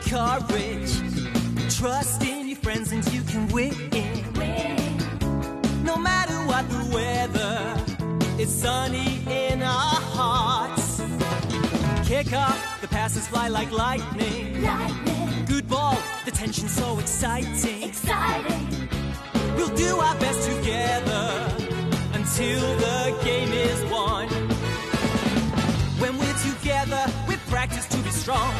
courage. Trust in your friends and you can win. No matter what the weather, it's sunny in our hearts. Kick up, the passes fly like lightning. Good ball, the tension's so exciting. We'll do our best together until the game is won. When we're together, we practice to be strong.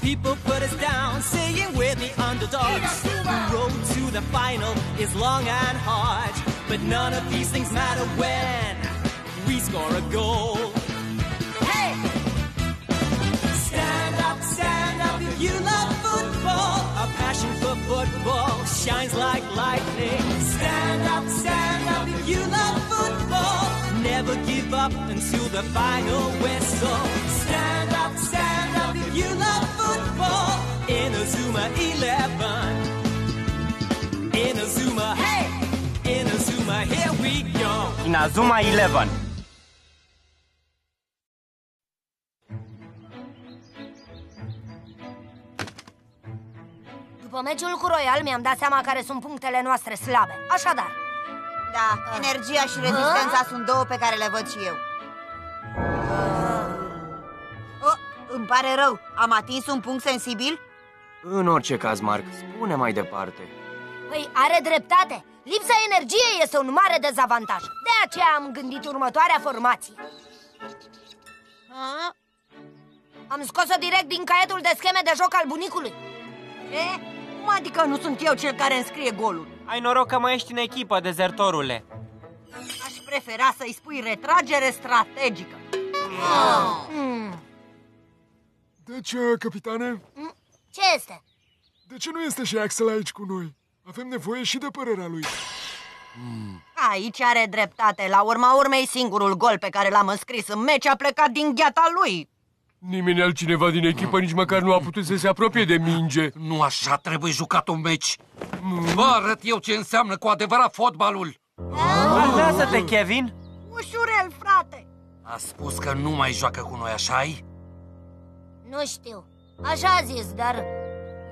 People put us down, saying we're the underdogs. The road to the final is long and hard, but none of these things matter when we score a goal. Hey! Stand up if you love football. Our passion for football shines like lightning. Stand up if you love football. Never give up until the final whistle. Stand up if you love football. In Azuma 11. In Azuma, hey! In Azuma, here we go. In Azuma 11. După meciul cu Royal mi-am dat seama care sunt punctele noastre slabe. Așadar, da, energia și rezistența sunt două pe care le văd și eu. Îmi pare rău, am atins un punct sensibil? În orice caz, Mark, spune mai departe. Păi, are dreptate. Lipsa energiei este un mare dezavantaj. De aceea am gândit următoarea formație. Am scos-o direct din caietul de scheme de joc al bunicului. Ce? Cum adică nu sunt eu cel care înscrie golul? Ai noroc că mai ești în echipă, dezertorule. Aș prefera să-i spui retragere strategică. Deci, capitane? Ce este? De ce nu este și Axel aici cu noi? Avem nevoie și de părerea lui. Aici are dreptate. La urma urmei, singurul gol pe care l-am înscris în meci a plecat din gheata lui. Nimeni altcineva din echipă nici măcar nu a putut să se apropie de minge. Nu așa trebuie jucat un meci. Vă arăt eu ce înseamnă cu adevărat fotbalul. Calmează-te, Kevin. Ușurel, frate. A spus că nu mai joacă cu noi, așa-i? Nu știu. Așa a zis, dar...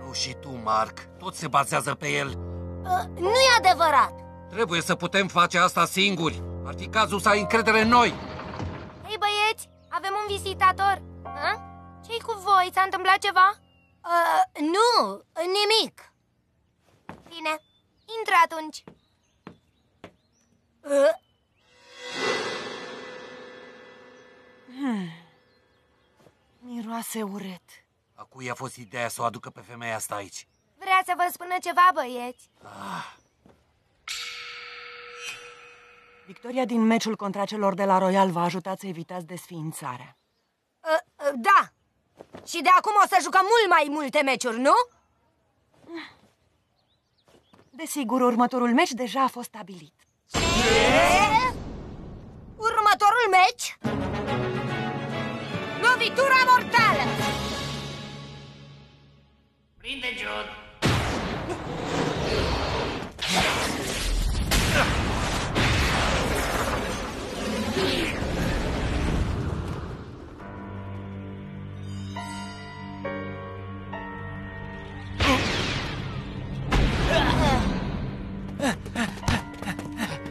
Nu și tu, Mark. Tot se bazează pe el. Nu e adevărat. Trebuie să putem face asta singuri. Ar fi cazul să ai încredere în noi. Hei, băieți, avem un vizitator. Ce-i cu voi? S-a întâmplat ceva? Nu, nimic. Bine, intră atunci. Miroase urât. A cui a fost ideea să o aducă pe femeia asta aici? Vrea să vă spună ceva, băieți? Victoria din meciul contra celor de la Royal v-a ajutat să evitați desființarea. Da. Și de acum o să jucăm mult mai multe meciuri, nu? Desigur, următorul meci deja a fost stabilit. Ce? Următorul meci? Lovitura mortală! Prinde, Jude!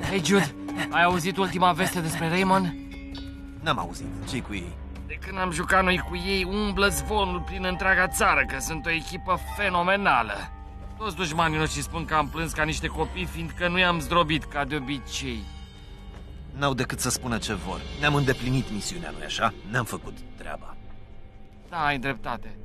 Hei, Jude, ai auzit ultima veste despre Raymond? N-am auzit. Ce-i cu ei? De când am jucat noi cu ei, umblă zvonul prin întreaga țară că sunt o echipă fenomenală. Toți dușmanii noștri spun că am plâns ca niște copii, fiindcă nu i-am zdrobit ca de obicei. N-au decât să spună ce vor. Ne-am îndeplinit misiunea, nu-i așa? Ne-am făcut treaba. Da, ai dreptate.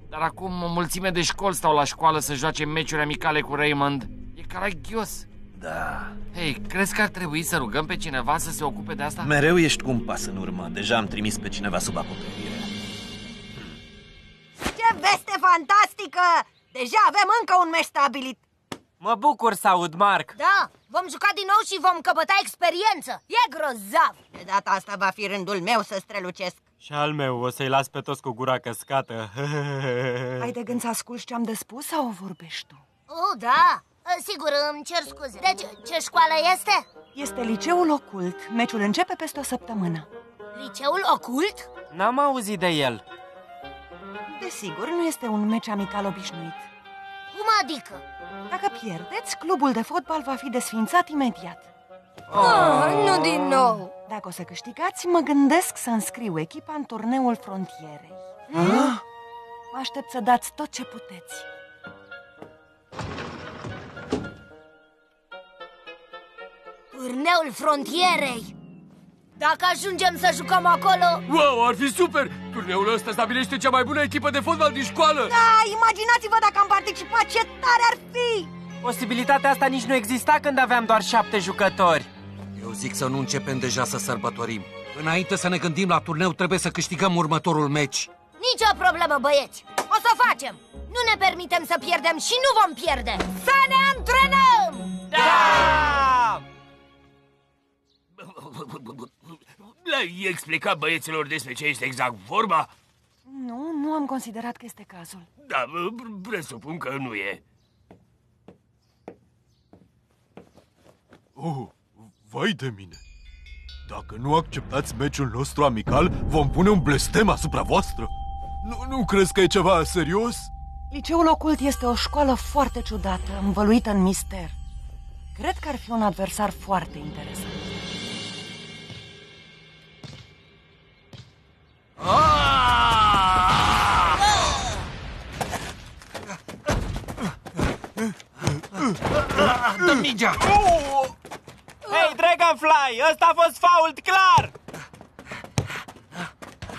Dar acum o mulțime de școli stau la școală să joace meciuri amicale cu Raymond. E caragios. Da. Hei, crezi că ar trebui să rugăm pe cineva să se ocupe de asta? Mereu ești cu un pas în urmă. Deja am trimis pe cineva sub acoperire. Ce veste fantastică! Deja avem încă un meci stabilit. Mă bucur să aud, Mark. Da, vom juca din nou și vom căpăta experiență. E grozav. De data asta va fi rândul meu să strălucesc. Și al meu, o să-i las pe toți cu gura căscată. Ai de gând să asculți ce am de spus sau o vorbești tu? Da, sigur, îmi cer scuze. Deci, ce școală este? Este liceul ocult. Meciul începe peste o săptămână. Liceul ocult? N-am auzit de el. Desigur, nu este un meci amical obișnuit. Cum adică? Dacă pierdeți, clubul de fotbal va fi desființat imediat. Nu din nou. Dacă o să câștigați, mă gândesc să înscriu echipa în turneul frontierei. Mă aștept să dați tot ce puteți. Turneul frontierei. Dacă ajungem să jucăm acolo... Wow, ar fi super! Turneul ăsta stabilește cea mai bună echipă de fotbal din școală! Da, imaginați-vă dacă am participat, ce tare ar fi! Posibilitatea asta nici nu exista când aveam doar 7 jucători. Eu zic să nu începem deja să sărbătorim. Înainte să ne gândim la turneu, trebuie să câștigăm următorul meci. Nici o problemă, băieți! O să facem! Nu ne permitem să pierdem și nu vom pierde! Să ne antrenăm! Da! Le-ai explicat băieților despre ce este exact vorba? Nu am considerat că este cazul. Da, presupun că nu e. Oh, vai de mine! Dacă nu acceptați meciul nostru amical, vom pune un blestem asupra voastră. Nu crezi că e ceva serios? Liceul Ocult este o școală foarte ciudată, învăluită în mister. Cred că ar fi un adversar foarte interesant. Dă mingea! Hei, Dragonfly, ăsta a fost fault clar!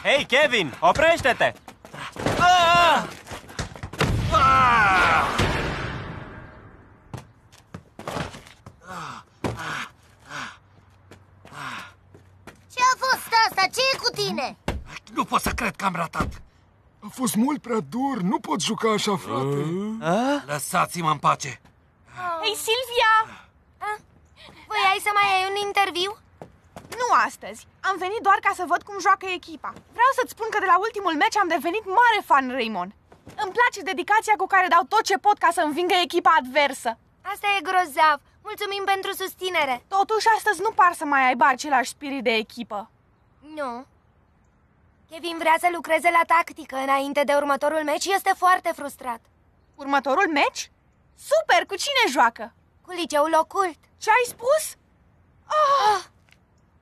Hei, Kevin, oprește-te! Ce a fost asta? Ce e cu tine? Nu pot să cred că am ratat. A fost mult prea dur, nu pot juca așa, frate. Lăsați-mă în pace. Hei, Silvia! Voiai să mai ai un interviu? Nu astăzi. Am venit doar ca să văd cum joacă echipa. Vreau să-ți spun că de la ultimul meci am devenit mare fan Raymond. Îmi place dedicația cu care dau tot ce pot ca să învingă echipa adversă. Asta e grozav. Mulțumim pentru susținere. Totuși, astăzi nu par să mai aibă același spirit de echipă. Nu. Kevin vrea să lucreze la tactică înainte de următorul meci și este foarte frustrat. Următorul meci? Super! Cu cine joacă? Cu Liceul Ocult. Ce ai spus?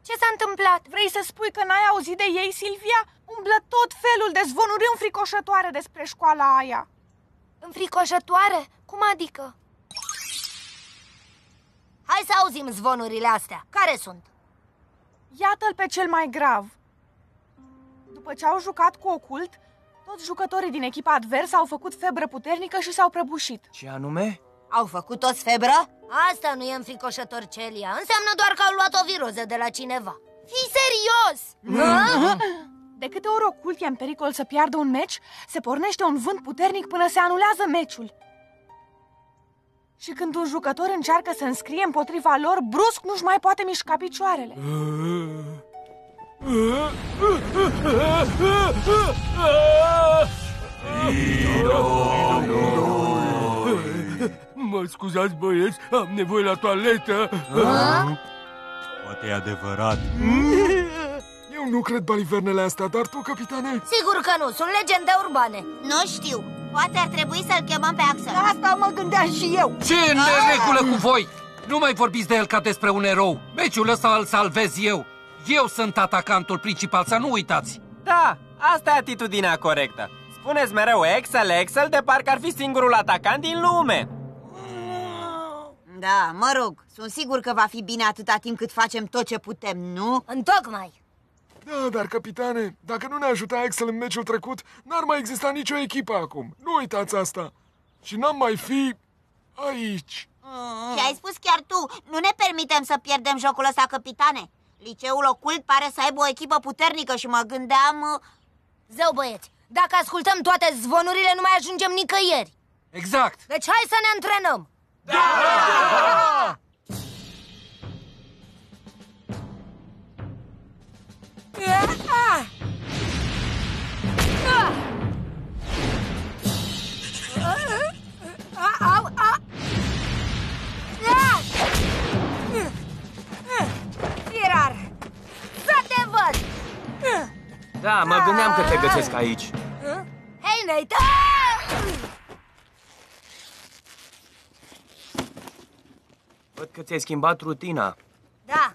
Ce s-a întâmplat? Vrei să spui că n-ai auzit de ei, Silvia? Umblă tot felul de zvonuri înfricoșătoare despre școala aia. Înfricoșătoare? Cum adică? Hai să auzim zvonurile astea. Care sunt? Iată-l pe cel mai grav. După ce au jucat cu Ocult, toți jucătorii din echipa adversă au făcut febră puternică și s-au prăbușit. Ce anume? Au făcut toți febră? Asta nu e înfricoșător, Celia. Înseamnă doar că au luat o viroză de la cineva. Fii serios! De câte ori Ocult e în pericol să piardă un meci, se pornește un vânt puternic până se anulează meciul. Și când un jucător încearcă să înscrie împotriva lor, brusc nu-și mai poate mișca picioarele. Mă scuzați, băieți, am nevoie la toaletă. Poate e adevărat. Eu nu cred balivernele astea, dar tu, capitane? Sigur că nu, sunt legende urbane. Nu știu, poate ar trebui să-l chemăm pe Axel. Asta mă gândeam și eu. Ce e în neregulă cu voi? Nu mai vorbiți de el ca despre un erou. Meciul ăsta îl salvez eu. Eu sunt atacantul principal, să nu uitați. Da, asta e atitudinea corectă. Spuneți mereu Axel, Axel, de parcă ar fi singurul atacant din lume. Da, mă rog, sunt sigur că va fi bine atâta timp cât facem tot ce putem, nu? Întocmai. Da, dar, capitane, dacă nu ne ajuta Axel în meciul trecut, n-ar mai exista nicio echipă acum. Nu uitați asta. Și n-am mai fi aici. Și ai spus chiar tu, nu ne permitem să pierdem jocul ăsta, capitane. Liceul Ocult pare să aibă o echipă puternică și mă gândeam... Zău, băieți, dacă ascultăm toate zvonurile, nu mai ajungem nicăieri. Exact. Deci hai să ne antrenăm. Da! Firar, să te văd. Da, mă gândeam că te găsesc aici. Hei, Nate! Văd că ți-ai schimbat rutina. Da,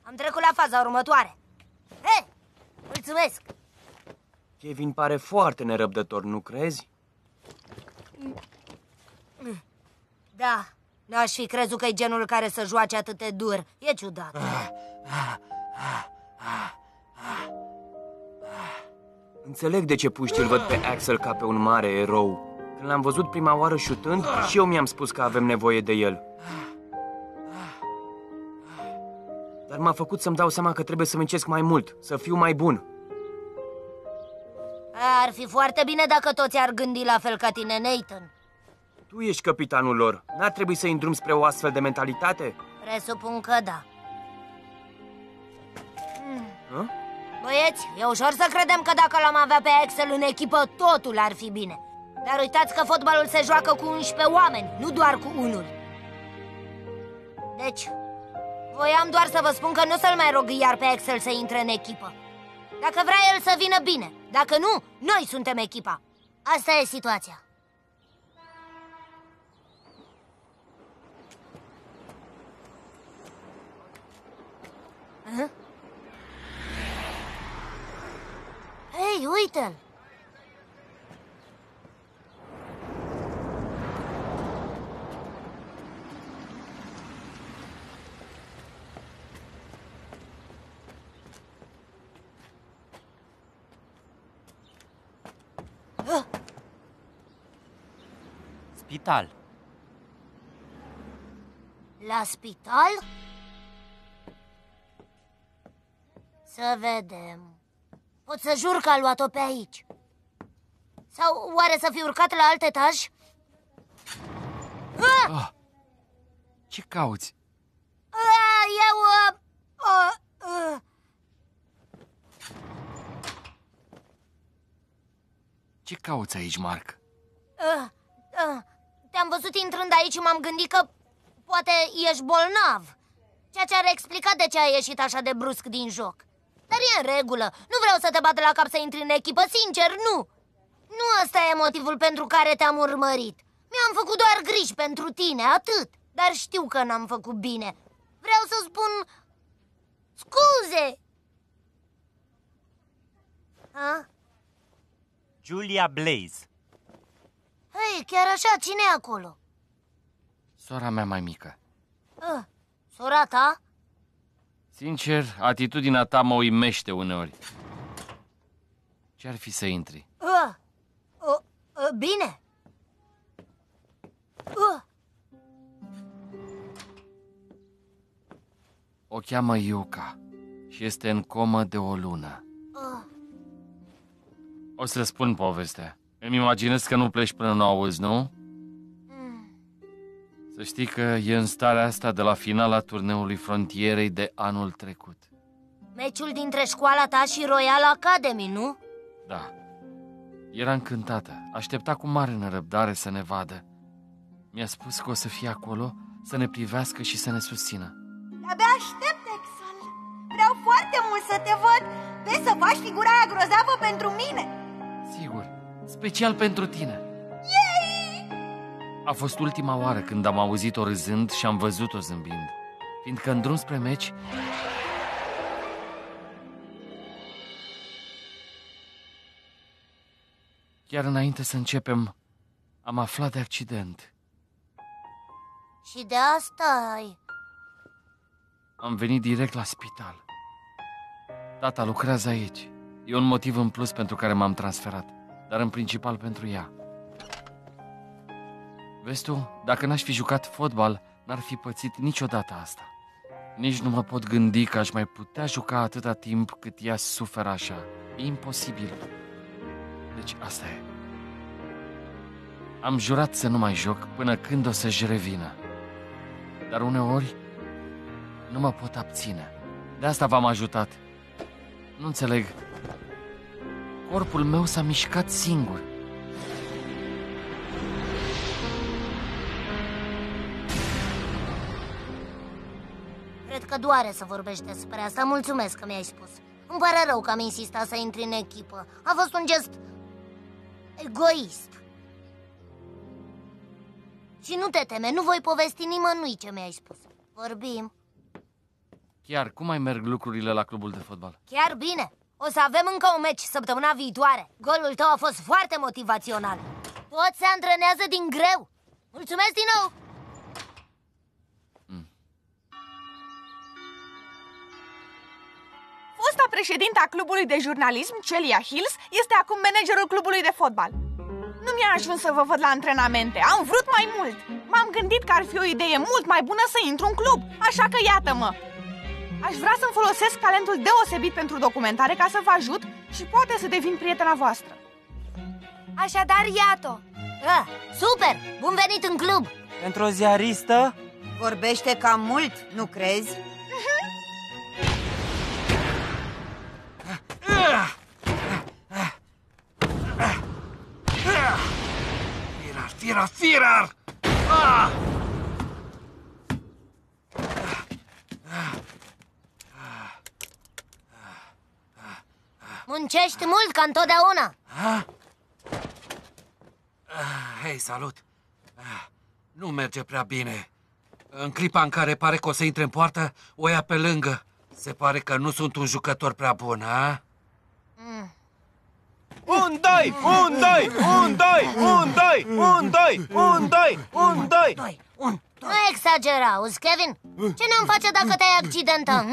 am trecut la faza următoare. Hei, mulțumesc! Kevin pare foarte nerăbdător, nu crezi? Da, n-aș fi crezut că e genul care să joace atât de dur. E ciudat. Înțeleg de ce puștii îl văd pe Axel ca pe un mare erou. Când l-am văzut prima oară șutând, și eu mi-am spus că avem nevoie de el. Dar m-a făcut să-mi dau seama că trebuie să muncesc mai mult, să fiu mai bun. Ar fi foarte bine dacă toți ar gândi la fel ca tine, Nathan. Tu ești capitanul lor. N-ar trebui să-i îndrumi spre o astfel de mentalitate? Presupun că da. Hă? Băieți, e ușor să credem că dacă l-am avea pe Axel în echipă, totul ar fi bine. Dar uitați că fotbalul se joacă cu 11 oameni, nu doar cu unul. Deci, voiam doar să vă spun că nu să-l mai rog iar pe Axel să intre în echipă. Dacă vrea el să vină, bine. Dacă nu, noi suntem echipa. Asta e situația. Hei, uite-l! Spital. La spital? Să vedem. Pot să jur că a luat-o pe aici. Sau oare să fi urcat la alt etaj? Ce cauți? Ce cauți aici, Mark? Te-am văzut intrând aici și m-am gândit că poate ești bolnav. Ceea ce ar explica de ce ai ieșit așa de brusc din joc. Dar e în regulă. Nu vreau să te bat la cap să intri în echipă, sincer, nu. Nu ăsta e motivul pentru care te-am urmărit. Mi-am făcut doar griji pentru tine, atât. Dar știu că n-am făcut bine. Vreau să spun scuze. Julia Blaze. Hei, chiar așa, cine e acolo? Sora mea mai mică. Sora ta? Sincer, atitudinea ta mă uimește uneori. Ce-ar fi să intri? Bine. O cheamă Yuka și este în comă de o lună. O să spun povestea. Îmi imaginez că nu pleci până nu auzi, nu? Să știi că e în starea asta de la finala turneului Frontierei de anul trecut. Meciul dintre școala ta și Royal Academy, nu? Da. Era încântată. Aștepta cu mare nerăbdare să ne vadă. Mi-a spus că o să fie acolo, să ne privească și să ne susțină. Abia aștept, Axel. Vreau foarte mult să te văd. Vezi să faci figura aia grozavă pentru mine. Sigur. Special pentru tine. Yay! A fost ultima oară când am auzit-o râzând și am văzut-o zâmbind. Fiindcă în drum spre meci... Chiar înainte să începem, am aflat de accident. Și de asta ai... Am venit direct la spital. Tata lucrează aici. E un motiv în plus pentru care m-am transferat, dar în principal pentru ea. Vezi tu, dacă n-aș fi jucat fotbal, n-ar fi pățit niciodată asta. Nici nu mă pot gândi că aș mai putea juca atâta timp cât ea suferă așa. E imposibil. Deci asta e. Am jurat să nu mai joc până când o să-și revină. Dar uneori nu mă pot abține. De asta v-am ajutat. Nu înțeleg. Corpul meu s-a mișcat singur. Cred că doare să vorbești despre asta. Mulțumesc că mi-ai spus. Îmi pare rău că am insistat să intri în echipă. A fost un gest Egoist. Și nu te teme, nu voi povesti nimănui ce mi-ai spus. Vorbim. Chiar, cum mai merg lucrurile la clubul de fotbal? Chiar bine. O să avem încă un meci săptămâna viitoare. Golul tău a fost foarte motivațional. Toți se antrenează din greu. Mulțumesc din nou! Fosta președinta clubului de jurnalism, Celia Hills, este acum managerul clubului de fotbal. Nu mi-a ajuns să vă văd la antrenamente, am vrut mai mult. M-am gândit că ar fi o idee mult mai bună să intru în club, așa că iată-mă. Aș vrea să-mi folosesc talentul deosebit pentru documentare ca să vă ajut și poate să devin prietena voastră. Așadar, iată! Super! Bun venit în club! Pentru o ziaristă? Vorbește cam mult, nu crezi? Firar! Muncești mult, ca întotdeauna. Hei, salut! Nu merge prea bine. În clipa în care pare că o să intre în poartă, o ia pe lângă. Se pare că nu sunt un jucător prea bun, a? Un, doi! Nu exagera, auzi, Kevin? Ce ne-am face dacă te-ai accidenta?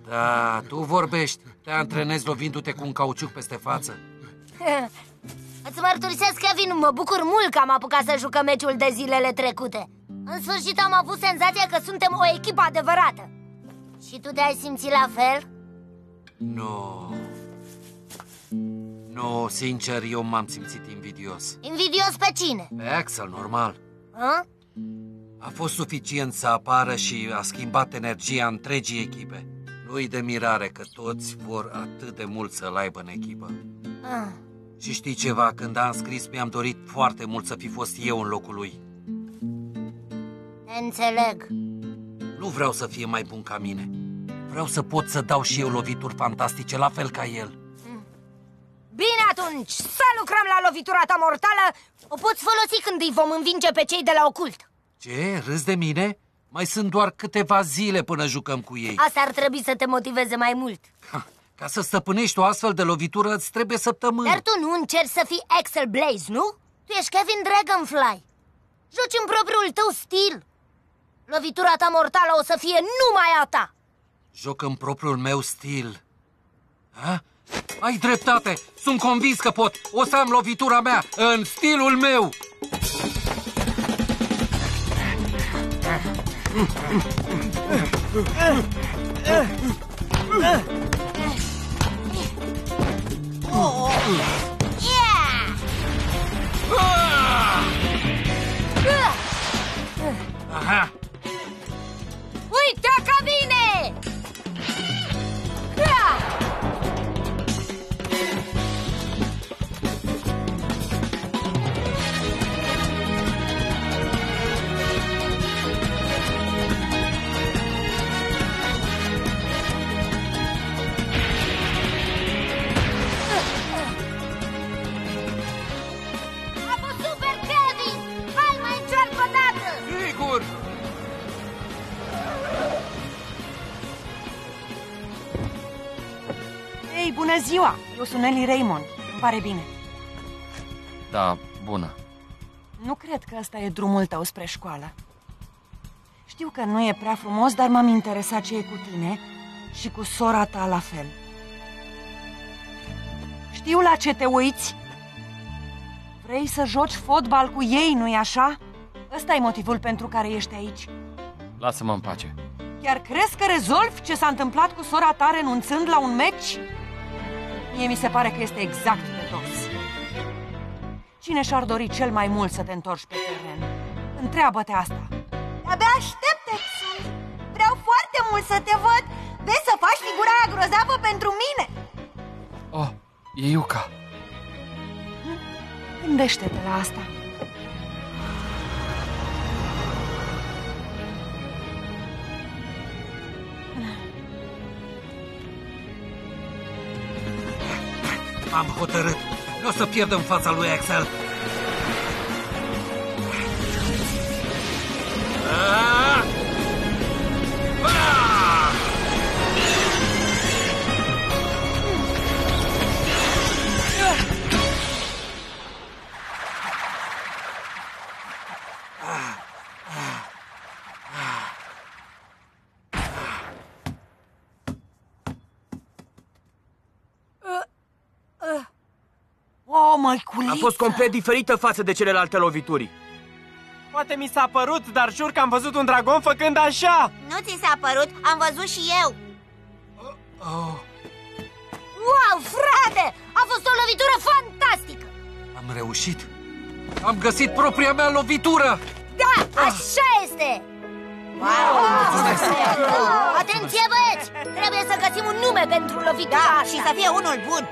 Da, tu vorbești. Te antrenezi lovindu-te cu un cauciuc peste față. Îți mărturisesc, Kevin, mă bucur mult că am apucat să jucăm meciul de zilele trecute. În sfârșit am avut senzația că suntem o echipă adevărată. Și tu te-ai simțit la fel? Nu, sincer, eu m-am simțit invidios. Invidios pe cine? Pe Axel, normal. A? A fost suficient să apară și a schimbat energia întregii echipe. Nu-i de mirare că toți vor atât de mult să-l aibă în echipă. Și știi ceva, când am scris, mi-am dorit foarte mult să fi fost eu în locul lui. Înțeleg. Nu vreau să fie mai bun ca mine. Vreau să pot să dau și eu lovituri fantastice, la fel ca el. Bine atunci, să lucrăm la lovitura ta mortală. O poți folosi când îi vom învinge pe cei de la ocult. Ce? Râzi de mine? Mai sunt doar câteva zile până jucăm cu ei. Asta ar trebui să te motiveze mai mult. Ca să stăpânești o astfel de lovitură îți trebuie săptămâni. Dar tu nu încerci să fii Axel Blaze, nu? Tu ești Kevin Dragonfly. Joci în propriul tău stil. Lovitura ta mortală o să fie numai a ta. Joc în propriul meu stil. Ha? Ai dreptate, sunt convins că pot. O să am lovitura mea în stilul meu. Aha. Uite că vine! Bună ziua! Eu sunt Ellie Raymond. Îmi pare bine. Da, bună. Nu cred că ăsta e drumul tău spre școală. Știu că nu e prea frumos, dar m-am interesat ce e cu tine și cu sora ta la fel. Știu la ce te uiți. Vrei să joci fotbal cu ei, nu-i așa? Ăsta e motivul pentru care ești aici. Lasă-mă în pace. Chiar crezi că rezolvi ce s-a întâmplat cu sora ta renunțând la un meci? Mie mi se pare că este exact pe dos. Cine și-ar dori cel mai mult să te întorci pe teren? Întreabă-te asta. Abia aștept, Axel. Vreau foarte mult să te văd. Vezi să faci figura aia grozavă pentru mine. Oh, e Yuka. Gândește-te la asta. Am hotărât. Nu o să pierd în fața lui Axel. Oh, măiculiță! A fost complet diferită față de celelalte lovituri. Poate mi s-a părut, dar jur că am văzut un dragon făcând așa. Nu ți s-a părut? Am văzut și eu. Wow, frate! A fost o lovitură fantastică! Am reușit. Am găsit propria mea lovitură. Da, așa este! Wow! Atenție, băieți! Trebuie să găsim un nume pentru lovitura asta. Și să fie unul bun.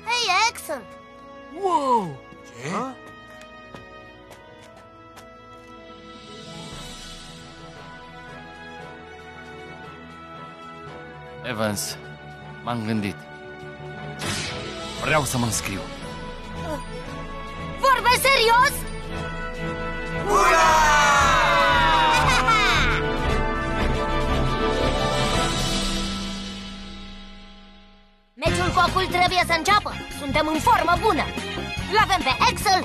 Hei, Axel! Wow! Ce? Evans, m-am gândit. Vreau să mă înscriu. Vorbești serios? Meciul cu ocult trebuie să înceapă. Suntem în formă bună. L-avem pe Axel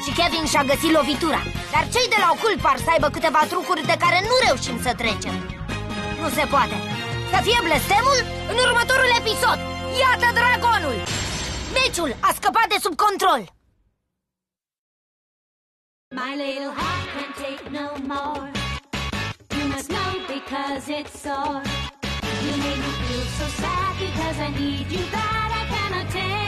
și Kevin și-a găsit lovitura. Dar cei de la ocult par să aibă câteva trucuri de care nu reușim să trecem. Nu se poate. Să fie blestemul în următorul episod. Iată dragonul! Meciul a scăpat de sub control. My little heart can't take no more. You must know because it's sore. You make me feel so sad because I need you, but I cannot take